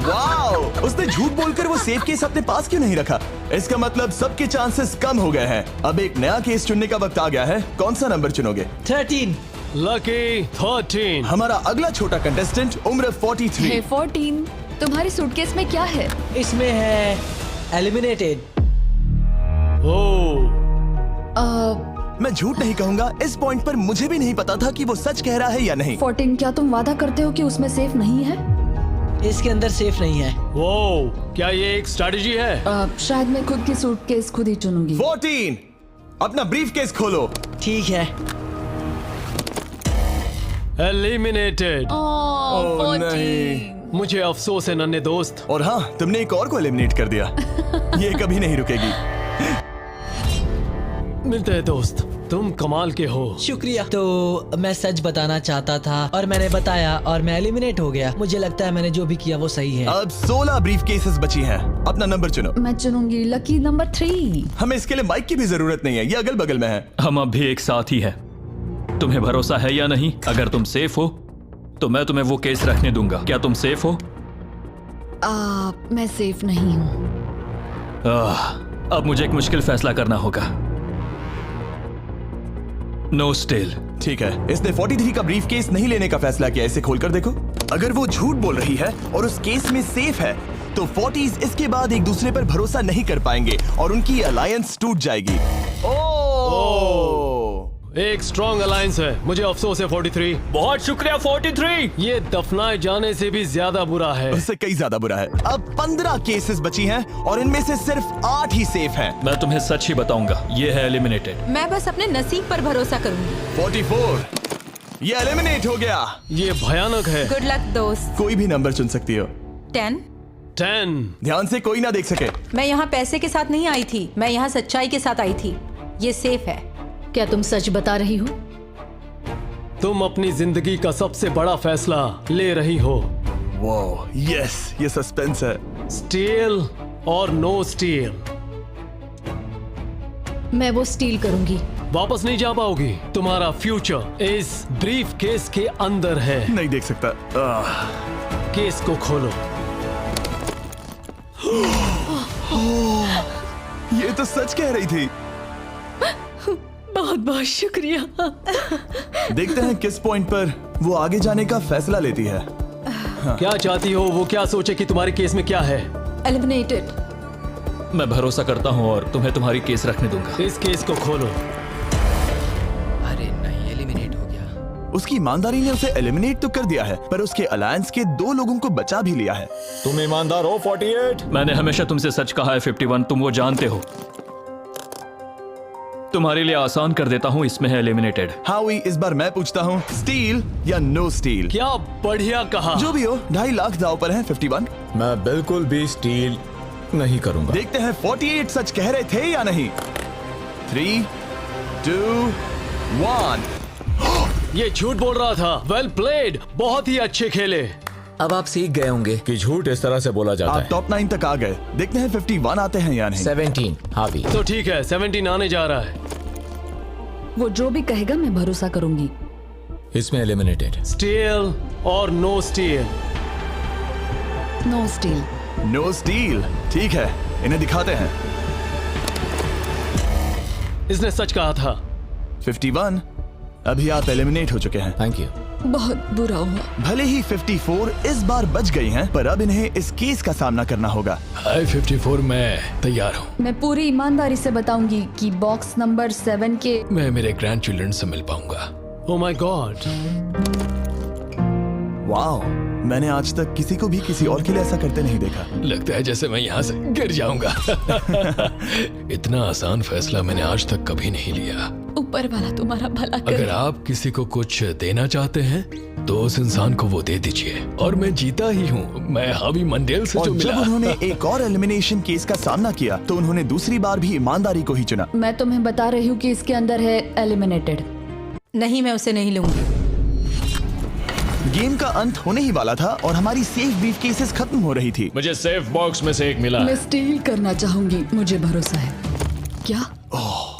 वाओ! उसने झूठ बोलकर वो सेफ केस अपने पास क्यों नहीं रखा? इसका मतलब सबके चांसेस कम हो गए हैं। अब एक नया केस चुनने का वक्त आ गया है। कौन सा नंबर चुनोगे? 13। लकी 13। हमारा अगला छोटा कंटेस्टेंट उम्र 43। हे 14, तुम्हारी सूटकेस में क्या है? इसमें है एलिमिनेटेड। ओह, मैं झूठ नहीं कहूंगा, इस पॉइंट पर मुझे भी नहीं पता था कि वो सच कह रहा है या नहीं। 14, क्या तुम वादा करते हो कि उसमें सेफ नहीं है? इसके अंदर सेफ नहीं है। वो क्या ये एक स्ट्रैटेजी है? शायद मैं खुद की सूटकेस खुद ही चुनूंगी। 14, अपना ब्रीफ केस खोलो। ठीक है। एलिमिनेटेड। ओह नहीं, मुझे अफसोस है नन्हे दोस्त। और हाँ, तुमने एक और को एलिमिनेट कर दिया। ये कभी नहीं रुकेगी। मिलते हैं दोस्त, तुम कमाल के हो। शुक्रिया। तो मैं सच बताना चाहता था और मैंने बताया और मैं एलिमिनेट हो गया। मुझे लगता है मैंने जो भी किया वो सही है। अब 16 ब्रीफ केसेस बची हैं। अपना नंबर चुनो। मैं चुनूंगी लकी नंबर 3। हमें इसके लिए माइक की भी जरूरत नहीं है, ये अगल बगल में है। हम अब भी एक साथ ही हैं। तुम्हें भरोसा है या नहीं? अगर तुम सेफ हो तो मैं तुम्हें वो केस रखने दूंगा। क्या तुम सेफ हो? मैं सेफ नहीं हूँ। अब मुझे एक मुश्किल फैसला करना होगा। Know still. ठीक है, इसने 43 का ब्रीफ केस नहीं लेने का फैसला किया। इसे खोलकर देखो। अगर वो झूठ बोल रही है और उस केस में सेफ है तो 40s इसके बाद एक दूसरे पर भरोसा नहीं कर पाएंगे और उनकी अलायंस टूट जाएगी। ओह! एक स्ट्रॉन्ग अलायंस है। मुझे अफसोस है 43। बहुत शुक्रिया 43। ये दफनाए जाने से भी ज्यादा बुरा है। उससे कई ज्यादा बुरा है। अब 15 केसेस बची हैं और इनमें से सिर्फ 8 ही सेफ हैं। मैं तुम्हें सच ही बताऊंगा, ये है एलिमिनेटेड। मैं बस अपने नसीब पर भरोसा करूंगी। 44 ये एलिमिनेट हो गया। ये भयानक है। गुड लक दोस्त। कोई भी नंबर चुन सकती हो। 10। ध्यान से कोई ना देख सके। मैं यहाँ पैसे के साथ नहीं आई थी, मैं यहाँ सच्चाई के साथ आई थी। ये सेफ है। क्या तुम सच बता रही हो? तुम अपनी जिंदगी का सबसे बड़ा फैसला ले रही हो। वो यस, ये सस्पेंस है। स्टील और नो स्टील। मैं वो स्टील करूंगी। वापस नहीं जा पाओगी। तुम्हारा फ्यूचर इस ब्रीफ केस के अंदर है। नहीं देख सकता। केस को खोलो। ये तो सच कह रही थी। बहुत बहुत शुक्रिया। देखते हैं किस पॉइंट पर वो आगे जाने का फैसला लेती है। क्या चाहती हो? वो क्या सोचे कि तुम्हारे केस में क्या है? एलिमिनेटेड। मैं भरोसा करता हूँ और तुम्हें तुम्हारी केस रखने दूंगा। इस केस को खोलो। अरे नहीं, एलिमिनेट हो गया। उसकी ईमानदारी ने उसे एलिमिनेट तो कर दिया है, पर उसके अलायंस के 2 लोगों को बचा भी लिया है। तुम ईमानदार हो 48। मैंने हमेशा तुमसे सच कहा है 51, तुम वो जानते हो। तुम्हारे लिए आसान कर देता हूँ, इसमें है एलिमिनेटेड। हाउई, इस बार मैं पूछता हूँ, स्टील या नो स्टील? क्या बढ़िया कहा। जो भी हो, 2.5 लाख दांव पर है 51। मैं बिल्कुल भी स्टील नहीं करूंगा। देखते हैं 48 सच कह रहे थे या नहीं। 3, 2, 1। ये झूठ बोल रहा था। वेल प्लेड, बहुत ही अच्छे खेले। अब आप सीख गए होंगे कि झूठ इस तरह से बोला जाता आप है। टॉप 9 तक आ गए। देखते हैं 51 आते हैं या नहीं। 17 हावी। तो ठीक है, 17 आने जा रहा है। वो जो भी कहेगा मैं भरोसा करूंगी। इसमें एलिमिनेटेड। स्टील और no steal. No steal. No steal. ठीक है, इन्हें दिखाते हैं। इसने सच कहा था। 51 अभी आप एलिमिनेट हो चुके हैं। Thank you. बहुत बुरा हुआ। भले ही 54 इस बार बच गई हैं, पर अब इन्हें इस केस का सामना करना होगा। हाय 54, मैं तैयार हूँ। मैं पूरी ईमानदारी से बताऊंगी कि बॉक्स नंबर 7 के मैं मेरे ग्रैंड चिल्ड्रन से मिल पाऊंगा। ओह माय गॉड। वाओ, मैंने आज तक किसी को भी किसी और के लिए ऐसा करते नहीं देखा। लगता है जैसे मैं यहाँ से गिर जाऊंगा। इतना आसान फैसला मैंने आज तक कभी नहीं लिया। ऊपर वाला तुम्हारा भला करे। अगर आप किसी को कुछ देना चाहते हैं तो उस इंसान को वो दे दीजिए। और मैं जीता ही हूँ। मैं हावी मंडेल से जो और मिला। जब उन्होंने एक और एलिमिनेशन केस का सामना किया तो उन्होंने दूसरी बार भी ईमानदारी को ही चुना। मैं तुम्हें बता रही हूँ कि इसके अंदर है एलिमिनेटेड। नहीं, मैं उसे नहीं लूंगी। गेम का अंत होने ही वाला था और हमारी सेफ ब्रीफ केसेस खत्म हो रही थी। मुझे सेफ बॉक्स में से एक मिला। मैं स्टील करना चाहूंगी, मुझे भरोसा है। क्या? ओह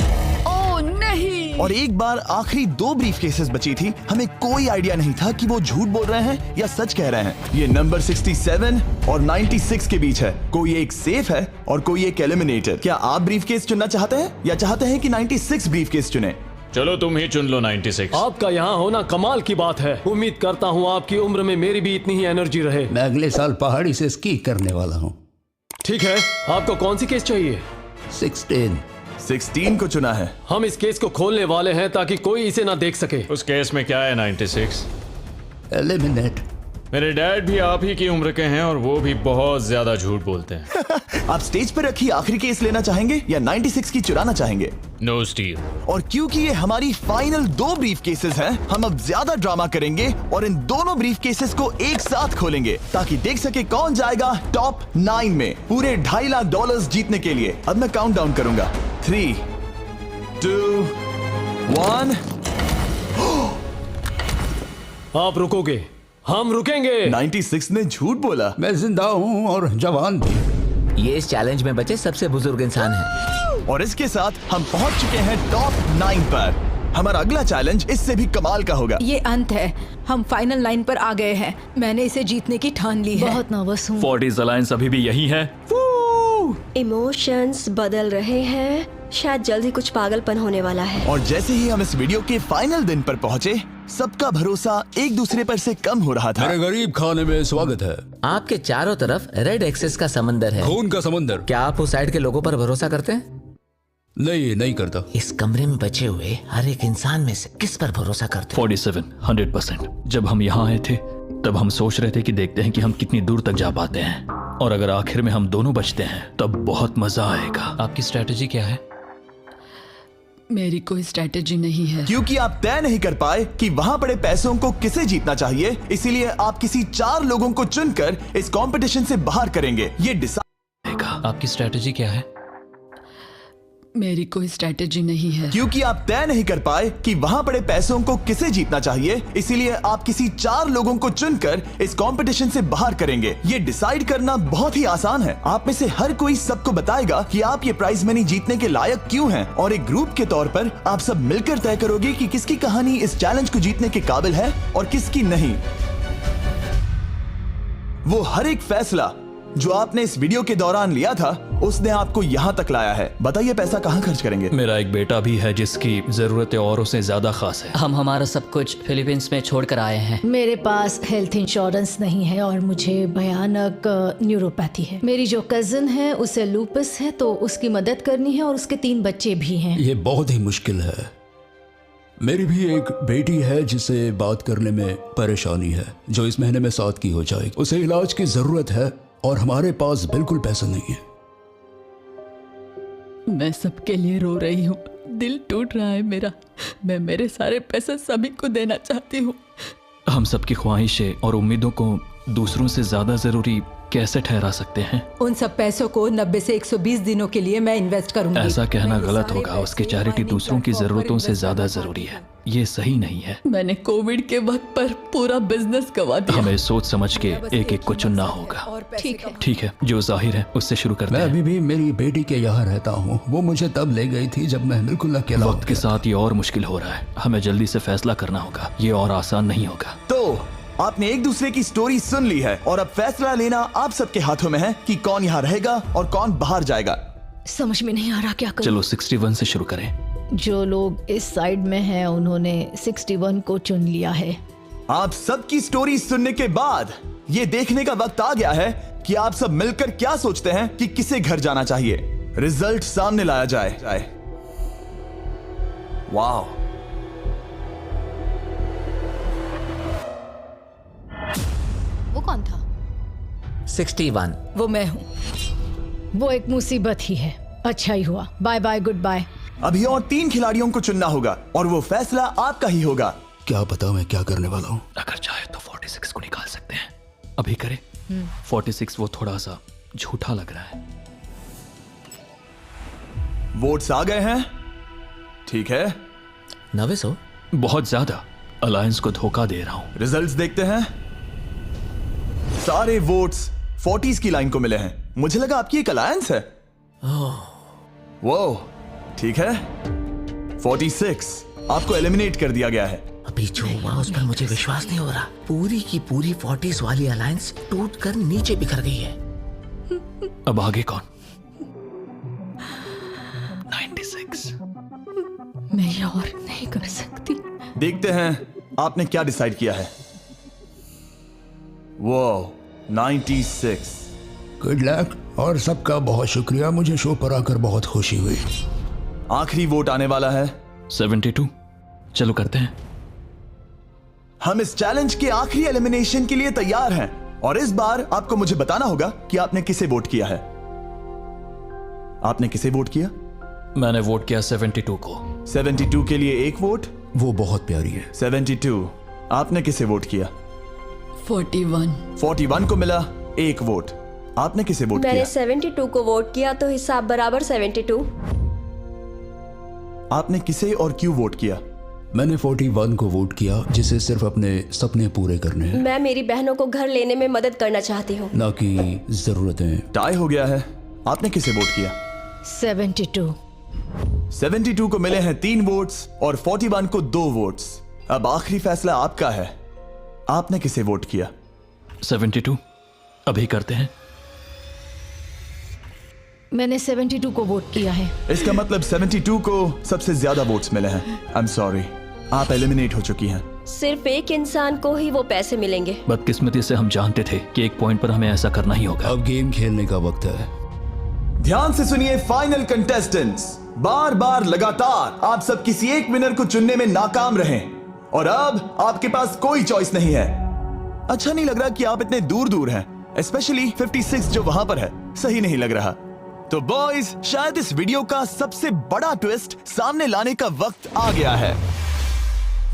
नहीं। और एक बार आखिरी 2 ब्रीफ केसेस बची थी। हमें कोई आइडिया नहीं था कि वो झूठ बोल रहे हैं या सच कह रहे हैं। ये नंबर 67 और 96 के बीच है। कोई एक सेफ है और कोई एक एलिमिनेटेड। क्या आप ब्रीफ केस चुनना चाहते हैं या चाहते हैं कि 96 ब्रीफ केस चुने? चलो तुम ही चुन लो 96। आपका यहाँ होना कमाल की बात है। उम्मीद करता हूँ आपकी उम्र में मेरी भी इतनी ही एनर्जी रहे। मैं अगले साल पहाड़ी से स्की करने वाला हूँ। ठीक है, आपको कौन सी केस चाहिए? 16 को चुना है। हम इस केस को खोलने वाले हैं ताकि कोई इसे ना देख सके। उस केस में क्या है 96? एलिमिनेट। मेरे डैड भी आप ही की उम्र के हैं और वो भी बहुत ज्यादा झूठ बोलते हैं। आप स्टेज पर रखी आखिरी केस लेना चाहेंगे या 96 की चुराना चाहेंगे? No steal. और क्योंकि ये हमारी फाइनल 2 ब्रीफ केसेस हैं, हम अब ज्यादा ड्रामा करेंगे और इन दोनों ब्रीफ केसेस को एक साथ खोलेंगे ताकि देख सके कौन जाएगा टॉप 9 में पूरे $2.5 लाख जीतने के लिए। अब मैं काउंट डाउन करूंगा। 3, 2, 1। आप रुकोगे, हम रुकेंगे। 96 ने झूठ बोला। मैं जिंदा हूँ और जवान भी। ये इस चैलेंज में बचे सबसे बुजुर्ग इंसान है। और इसके साथ हम पहुंच चुके हैं टॉप 9 पर। हमारा अगला चैलेंज इससे भी कमाल का होगा। ये अंत है, हम फाइनल लाइन पर आ गए हैं। मैंने इसे जीतने की ठान ली है। बहुत नर्वस हूँ। 40s अलायंस अभी भी यही है। इमोशंस बदल रहे हैं। शायद जल्द ही कुछ पागलपन होने वाला है। और जैसे ही हम इस वीडियो के फाइनल दिन पर पहुंचे, सबका भरोसा एक दूसरे पर से कम हो रहा था। मेरे गरीब खाने में स्वागत है। आपके चारों तरफ रेड एक्सेस का समंदर है, खून का समंदर। क्या आप उस साइड के लोगों पर भरोसा करते हैं? नहीं, नहीं करता। इस कमरे में बचे हुए हर एक इंसान में से किस पर भरोसा करते हो? 47, 100%। जब हम यहाँ आए थे तब हम सोच रहे थे कि देखते हैं कि हम कितनी दूर तक जा पाते हैं, और अगर आखिर में हम दोनों बचते हैं तब बहुत मजा आएगा। आपकी स्ट्रेटजी क्या है? मेरी कोई स्ट्रेटेजी नहीं है। क्योंकि आप तय नहीं कर पाए कि वहां पड़े पैसों को किसे जीतना चाहिए, इसीलिए आप किसी 4 लोगों को चुनकर इस कंपटीशन से बाहर करेंगे। ये डिसाइड। आपकी स्ट्रेटजी क्या है? मेरी कोई स्ट्रेटेजी नहीं है। क्योंकि आप तय नहीं कर पाए कि वहां पड़े पैसों को किसे जीतना चाहिए, इसीलिए आप किसी 4 लोगों को चुनकर इस कंपटीशन से बाहर करेंगे। ये डिसाइड करना बहुत ही आसान है। आप में से हर कोई सबको बताएगा कि आप ये प्राइज मनी जीतने के लायक क्यों हैं, और एक ग्रुप के तौर पर आप सब मिलकर तय करोगे कि किसकी कहानी इस चैलेंज को जीतने के काबिल है और किसकी नहीं। वो हर एक फैसला जो आपने इस वीडियो के दौरान लिया था, उसने आपको यहाँ तक लाया है। बताइए पैसा कहाँ खर्च करेंगे? मेरा एक बेटा भी है जिसकी जरूरतें औरों से ज्यादा खास है। हम हमारा सब कुछ फिलीपींस में छोड़कर आए हैं। मेरे पास हेल्थ इंश्योरेंस नहीं है और मुझे भयानक न्यूरोपैथी है। मेरी जो कजिन है उसे लूपस है, तो उसकी मदद करनी है, और उसके 3 बच्चे भी हैं। ये बहुत ही मुश्किल है। मेरी भी एक बेटी है जिसे बात करने में परेशानी है, जो इस महीने में 7 की हो जाएगी। उसे इलाज की जरूरत है और हमारे पास बिल्कुल पैसा नहीं है। मैं सबके लिए रो रही हूँ। दिल टूट रहा है मेरा। मैं मेरे सारे पैसे सभी को देना चाहती हूँ। हम सबकी ख्वाहिशें और उम्मीदों को दूसरों से ज्यादा जरूरी कैसे ठहरा सकते हैं? उन सब पैसों को 90 से 120 दिनों के लिए मैं इन्वेस्ट करूंगी। ऐसा कहना गलत होगा। उसकी चैरिटी दूसरों की जरूरतों से ज्यादा जरूरी है। ये सही नहीं है। मैंने कोविड के वक्त पर पूरा बिजनेस गवा दिया। हमें सोच समझ के एक एक को चुनना होगा। ठीक है, जो जाहिर है उससे शुरू करते हैं। मैं अभी भी मेरी बेटी के यहाँ रहता हूँ। वो मुझे तब ले गई थी जब मैं बिल्कुल अकेला। वक्त के साथ ये और मुश्किल हो रहा है। हमें जल्दी से फैसला करना होगा। ये और आसान नहीं होगा। तो आपने एक दूसरे की स्टोरी सुन ली है और अब फैसला लेना आप सबके हाथों में है कि कौन यहाँ रहेगा और कौन बाहर जाएगा। समझ में नहीं आ रहा क्या करूं। चलो 61 से शुरू करें। जो लोग इस साइड में हैं उन्होंने 61 को चुन लिया है। आप सबकी स्टोरी सुनने के बाद ये देखने का वक्त आ गया है कि आप सब मिलकर क्या सोचते हैं कि किसे घर जाना चाहिए। रिजल्ट सामने लाया जाए। वाह, वो कौन था? 61। वो मैं हूँ। वो एक मुसीबत ही है। अच्छा ही हुआ। Bye bye, goodbye. अभी और 3 खिलाड़ियों को चुनना होगा और वो फैसला आपका ही होगा। क्या पता मैं क्या करने वाला हूँ। अगर चाहे तो 46 को निकाल सकते हैं। अभी करें। 46 वो थोड़ा सा झूठा लग रहा है। वोट्स आ गए हैं। ठीक है। 900 बहुत ज्यादा। अलायंस को धोखा दे रहा हूं। रिजल्ट्स देखते हैं। सारे वोट्स 40s की लाइन को मिले हैं। मुझे लगा आपकी एक अलायंस है। वो ठीक है। 46 आपको एलिमिनेट कर दिया गया है। अभी जो हुआ उस पर मुझे विश्वास नहीं हो रहा। पूरी की पूरी 40s वाली अलायंस टूटकर नीचे बिखर गई है। अब आगे कौन? 96। मैं ये और नहीं कर सकती। देखते हैं आपने क्या डिसाइड किया है। वो 96। गुड लक और सबका बहुत शुक्रिया। मुझे शो पर आकर बहुत खुशी हुई। आखिरी वोट आने वाला है। 72। चलो करते हैं। हम इस चैलेंज के आखिरी एलिमिनेशन के लिए तैयार हैं और इस बार आपको मुझे बताना होगा कि आपने किसे वोट किया है। आपने किसे वोट किया? मैंने वोट किया 72 को। 72 के लिए एक वोट। वो बहुत प्यारी है। 72। आपने किसे वोट किया? 41। 41 को मिला एक वोट। आपने किसे वोट किया? मैंने 72 को वोट किया, तो हिसाब बराबर 72। आपने किसे और क्यों वोट किया? मैंने 41 को वोट किया, जिसे सिर्फ अपने सपने पूरे करने हैं। मैं मेरी बहनों को घर लेने में मदद करना चाहती हूँ, ना कि जरूरतें। टाई हो गया है। आपने किसे वोट किया? 72। 72 को मिले हैं 3 वोट्स और 41 को 2 वोट्स। अब आखिरी फैसला आपका है। आपने किसे वोट किया? 72। अभी करते हैं। मैंने 72 को वोट किया है। इसका मतलब 72 को सबसे ज्यादा वोट्स मिले हैं। आई एम सॉरी, आप एलिमिनेट हो चुकी हैं। सिर्फ एक इंसान को ही वो पैसे मिलेंगे। बदकिस्मती से हम जानते थे कि एक पॉइंट पर हमें ऐसा करना ही होगा। अब गेम खेलने का वक्त है। ध्यान से सुनिए फाइनल कंटेस्टेंट्स। बार बार लगातार आप सब किसी एक विनर को चुनने में नाकाम रहे और अब आपके पास कोई चॉइस नहीं है। अच्छा नहीं लग रहा कि आप इतने दूर दूर हैं, स्पेशली 56 जो वहां पर है। सही नहीं लग रहा। तो बॉयज, शायद इस वीडियो का सबसे बड़ा ट्विस्ट सामने लाने का वक्त आ गया है।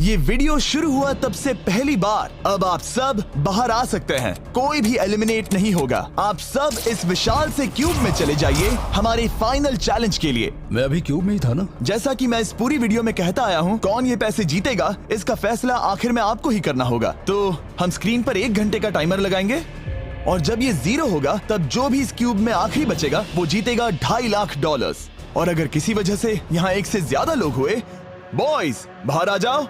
ये वीडियो शुरू हुआ तब से पहली बार। अब आप सब बाहर आ सकते हैं, कोई भी एलिमिनेट नहीं होगा। आप सब इस विशाल से क्यूब में चले जाइए हमारे फाइनल चैलेंज के लिए। मैं अभी क्यूब में ही था ना। जैसा कि मैं इस पूरी वीडियो में कहता आया हूँ, कौन ये पैसे जीतेगा इसका फैसला आखिर में आपको ही करना होगा। तो हम स्क्रीन पर 1 घंटे का टाइमर लगाएंगे और जब ये 0 होगा तब जो भी इस क्यूब में आखिरी बचेगा वो जीतेगा $2.5 लाख। और अगर किसी वजह से यहाँ 1 से ज्यादा लोग हुए, बॉयज बाहर आ जाओ।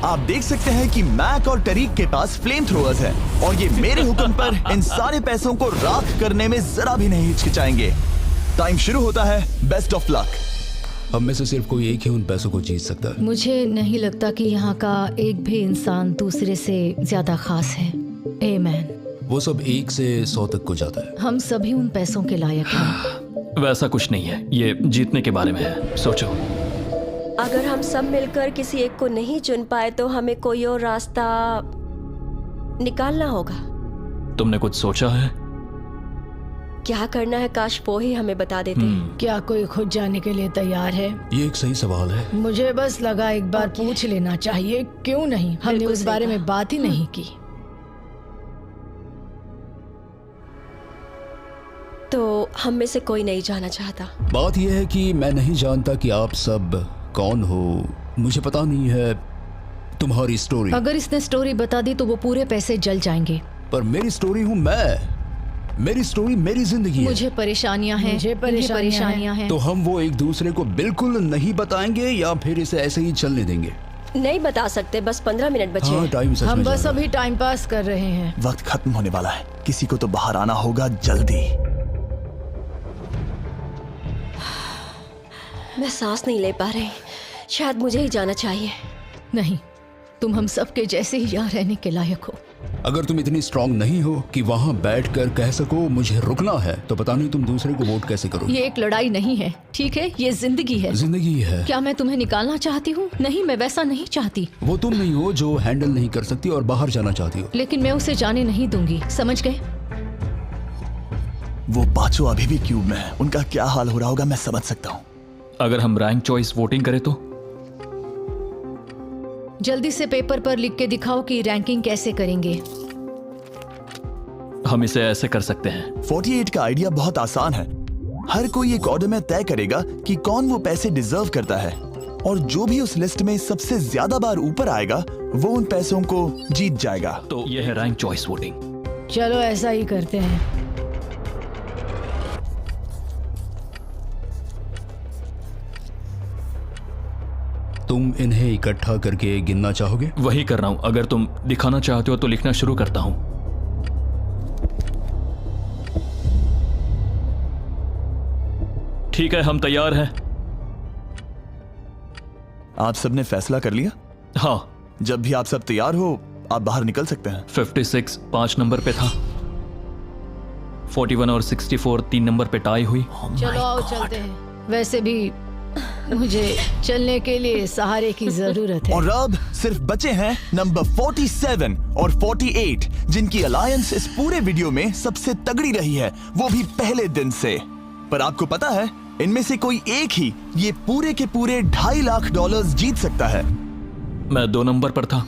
आप देख सकते हैं कि मैक और टरीक के पास फ्लेम थ्रोअर्स है और ये मेरे हुक्म पर इन सारे पैसों को राख करने में जरा भी नहीं हिचकिचाएंगे। टाइम शुरू होता है। Best of luck. हम में से सिर्फ कोई एक ही उन पैसों को जीत सकता है। मुझे नहीं लगता कि यहाँ का एक भी इंसान दूसरे से ज्यादा खास है। आमीन। वो सब 1 से 100 तक को जाता है। हम सभी उन पैसों के लायक हैं। वैसा कुछ नहीं है, ये जीतने के बारे में है। सोचो, अगर हम सब मिलकर किसी एक को नहीं चुन पाए तो हमें कोई और रास्ता निकालना होगा। तुमने कुछ सोचा है? क्या करना है, काश वो ही हमें बता देते। क्या कोई खुद जाने के लिए तैयार है? ये एक सही सवाल है। मुझे बस लगा एक बार पूछ लेना चाहिए। क्यों नहीं? हमने उस बारे में बात ही नहीं की। तो हम में से कोई नहीं जाना चाहता। बात यह है कि मैं नहीं जानता कि आप सब कौन हो। मुझे पता नहीं है तुम्हारी स्टोरी। अगर इसने स्टोरी बता दी तो वो पूरे पैसे जल जाएंगे। पर मेरी स्टोरी हूँ मैं। मेरी स्टोरी मेरी जिंदगी है। मुझे परेशानियां हैं। मुझे परेशानियां हैं। तो हम वो एक दूसरे को बिल्कुल नहीं बताएंगे या फिर इसे ऐसे ही चलने देंगे? नहीं बता सकते, बस 15 मिनट बचे हैं। टाइम सच में हम बस अभी टाइम पास कर रहे हैं। वक्त खत्म होने वाला है। किसी को तो बाहर आना होगा जल्दी। मैं सांस नहीं ले पा रही। शायद मुझे ही जाना चाहिए। नहीं, तुम हम सब के जैसे ही यहाँ रहने के लायक हो। अगर तुम इतनी स्ट्रांग नहीं हो कि वहाँ बैठकर कह सको मुझे रुकना है, तो पता नहीं तुम दूसरे को वोट कैसे करोगे। ये एक लड़ाई नहीं है, ठीक है? ये जिंदगी है। जिंदगी है। क्या मैं तुम्हें निकालना चाहती हूँ? नहीं, मैं वैसा नहीं चाहती। वो तुम नहीं हो जो हैंडल नहीं कर सकती और बाहर जाना चाहती हो। लेकिन मैं उसे जाने नहीं दूंगी, समझ गए? वो पांचों अभी भी क्यूब में है। उनका क्या हाल हो रहा होगा मैं समझ सकता हूँ। अगर हम रैंक चॉइस वोटिंग करें तो? जल्दी से पेपर पर लिख के दिखाओ कि रैंकिंग कैसे करेंगे। हम इसे ऐसे कर सकते हैं। 48 का आइडिया बहुत आसान है। हर कोई एक ऑर्डर में तय करेगा कि कौन वो पैसे डिजर्व करता है और जो भी उस लिस्ट में सबसे ज्यादा बार ऊपर आएगा वो उन पैसों को जीत जाएगा। तो यह है रैंक चॉइस वोटिंग। चलो ऐसा ही करते हैं। तुम इन्हें इकट्ठा करके गिनना चाहोगे? वही कर रहा हूं। अगर तुम दिखाना चाहते हो तो लिखना शुरू करता हूं। ठीक है, हम तैयार हैं। आप सबने फैसला कर लिया? हाँ। जब भी आप सब तैयार हो आप बाहर निकल सकते हैं। 56 5 नंबर पे था। 41 और 64 3 नंबर पे टाई हुई। चलो आओ चलते हैं। वैसे भी मुझे चलने के लिए सहारे की जरूरत है। और अब सिर्फ बचे हैं नंबर 47 और 48 जिनकी अलायंस इस पूरे वीडियो में सबसे तगड़ी रही है, वो भी पहले दिन से। पर आपको पता है इनमें से कोई एक ही ये पूरे के पूरे $2.5 लाख जीत सकता है। मैं 2 नंबर पर था।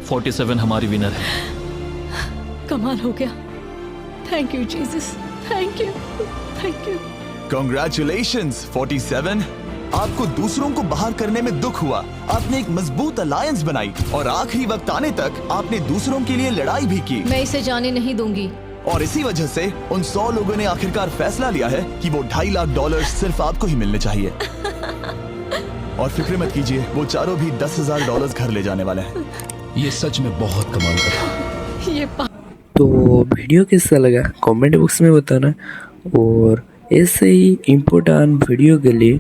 47 हमारी विनर है। कमाल हो गया। Thank you Jesus, thank you, thank you. Congratulations 47। आपको दूसरों को बाहर करने में दुख हुआ। आपने एक मजबूत अलायंस बनाई और आखिरी वक्त आने तक आपने दूसरों के लिए लड़ाई भी की। मैं इसे जाने नहीं दूंगी। और इसी वजह से उन 100 लोगों ने आखिरकार फैसला लिया है कि वो $2.5 लाख सिर्फ आपको ही मिलने चाहिए। और फिक्र मत कीजिए, वो चारों भी $10,000 घर ले जाने वाले हैं। ये सच में बहुत कमाल का था। ये तो वीडियो कैसा लगा कमेंट बॉक्स में बताना, और ऐसे ही इम्पोर्टेंट वीडियो के लिए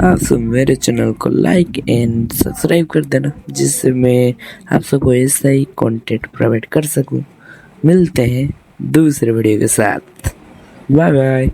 आप सब मेरे चैनल को लाइक एंड सब्सक्राइब कर देना, जिससे मैं आप सबको ऐसा ही कंटेंट प्रोवाइड कर सकूं। मिलते हैं दूसरे वीडियो के साथ। Bye bye.